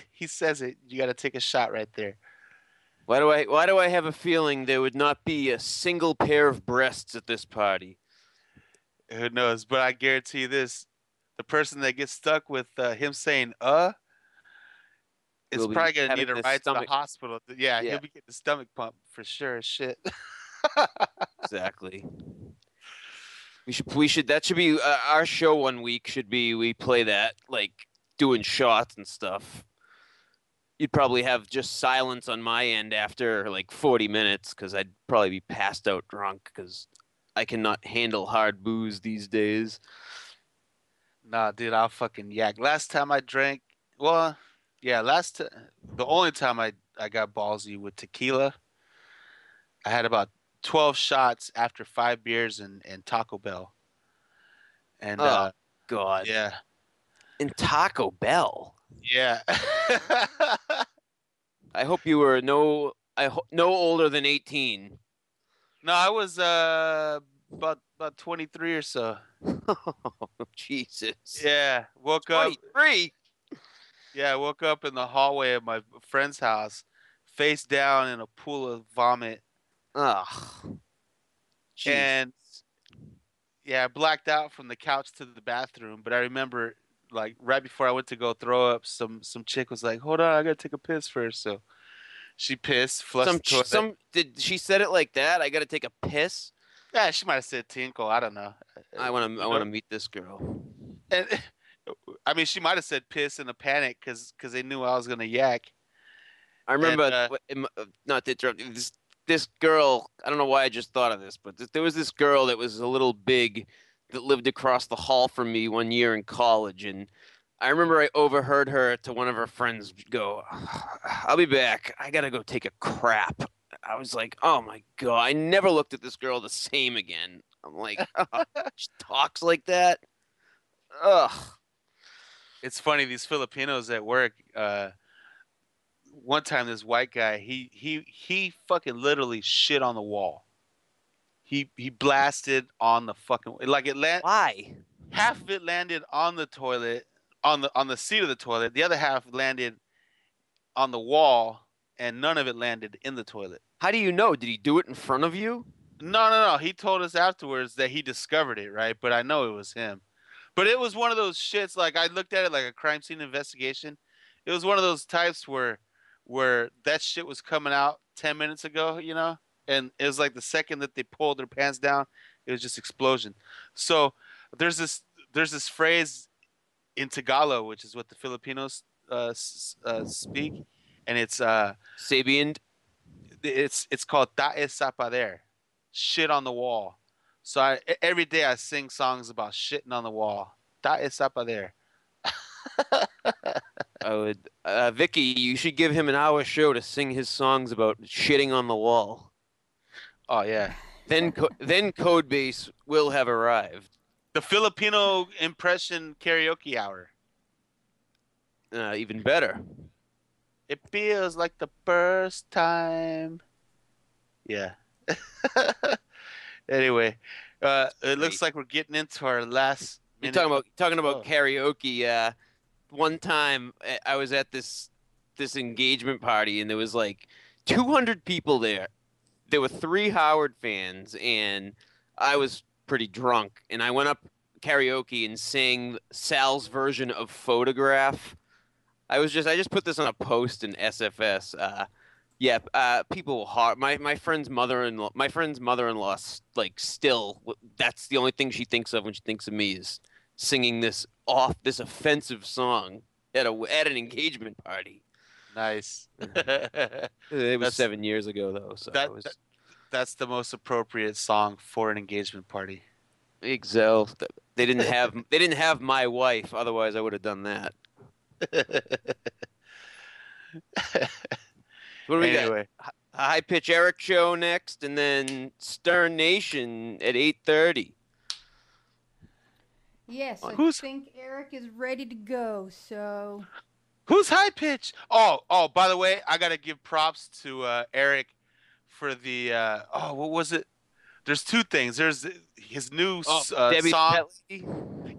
he says it, you got to take a shot right there. Why do I have a feeling there would not be a single pair of breasts at this party? Who knows? But I guarantee you this. The person that gets stuck with him saying is probably going to need a ride to the hospital. Yeah, he'll be getting the stomach pump for sure. Shit. Exactly. We should. That should be our show. One week should be we play that, like doing shots and stuff. You'd probably have just silence on my end after like 40 minutes because I'd probably be passed out drunk because I cannot handle hard booze these days. Nah, dude, I'll fucking yak. Last time I drank, well, yeah, the only time I got ballsy with tequila, I had about 12 shots after 5 beers and Taco Bell. And oh God, yeah, in Taco Bell. Yeah. I hope you were no older than 18. No, I was about 23 or so. Oh, Jesus. Yeah, woke 23. Yeah, I woke up in the hallway of my friend's house, face down in a pool of vomit. Ugh. And yeah, I blacked out from the couch to the bathroom, but I remember like right before I went to go throw up, some chick was like, "Hold on, I gotta take a piss first." So she pissed, flushed the toilet. Did she said it like that? I gotta take a piss. Yeah, she might have said tinkle. I don't know. I want to meet this girl. And I mean, she might have said piss in a panic because they knew I was gonna yak. I remember not to interrupt this girl. I don't know why I just thought of this, but there was this girl that was a little big that lived across the hall from me one year in college, and I remember I overheard her to one of her friends go, "I'll be back. I gotta go take a crap." I was like, "Oh my God!" I never looked at this girl the same again. I'm like, oh, she talks like that. Ugh. It's funny, these Filipinos at work. One time, this white guy, he fucking literally shit on the wall. He blasted on the fucking like it landed. Why? Half of it landed on the toilet, on the seat of the toilet. The other half landed on the wall, and none of it landed in the toilet. How do you know? Did he do it in front of you? No. He told us afterwards that he discovered it, right? But I know it was him. But it was one of those shits. Like I looked at it like a crime scene investigation. It was one of those types where that shit was coming out 10 minutes ago, you know. And it was like the second that they pulled their pants down, it was just explosion. So there's this phrase in Tagalog, which is what the Filipinos speak, and it's Sabian. It's called "tae sa pader," shit on the wall. So every day I sing songs about shitting on the wall. "Tae sa pader." I would, Vicky. You should give him an hour show to sing his songs about shitting on the wall. Oh yeah. Then Codebase will have arrived. The Filipino impression karaoke hour. Even better. It feels like the first time. Yeah. Anyway, it looks like we're getting into our last minute. You're talking about karaoke. One time I was at this engagement party and there was like 200 people there. There were 3 Howard fans, and I was pretty drunk. And I went up karaoke and sang Sal's version of "Photograph." I just put this on a post in SFS. People were hard. My friend's mother-in-law. My friend's mother-in-law, like, still. That's the only thing she thinks of when she thinks of me is singing this offensive song at an engagement party. Nice. It was 7 years ago, though. So that's the most appropriate song for an engagement party. Exactly. They didn't have my wife. Otherwise, I would have done that. What do we got? High Pitch Eric show next, and then Stern Nation at 8:30. Yes, I think Eric is ready to go. So. Who's High Pitch? Oh! By the way, I gotta give props to Eric for the what was it? There's 2 things. There's his new Debbie song. the Pet Lady?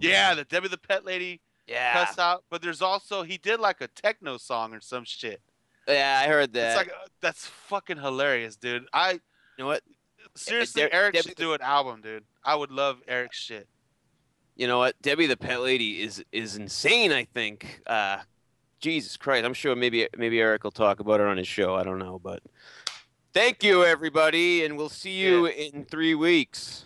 Yeah, the Debbie the Pet Lady. Yeah. Cuss out. But there's also he did like a techno song or some shit. Yeah, I heard that. It's like that's fucking hilarious, dude. You know what? Seriously, Eric should do an album, dude. I would love Eric's shit. You know what? Debbie the Pet Lady is insane. I think. Jesus Christ! I'm sure maybe Eric will talk about it on his show. I don't know, but thank you, everybody, and we'll see you in 3 weeks.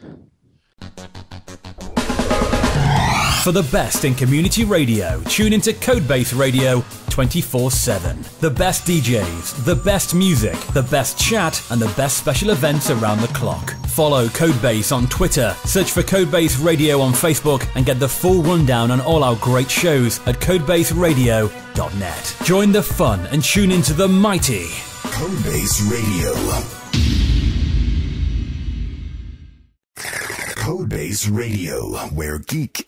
For the best in community radio, tune into Codebase Radio 24/7. The best DJs, the best music, the best chat, and the best special events around the clock. Follow Codebase on Twitter, search for Codebase Radio on Facebook, and get the full rundown on all our great shows at codebaseradio.net. Join the fun and tune into the mighty Codebase Radio. Codebase Radio, where geek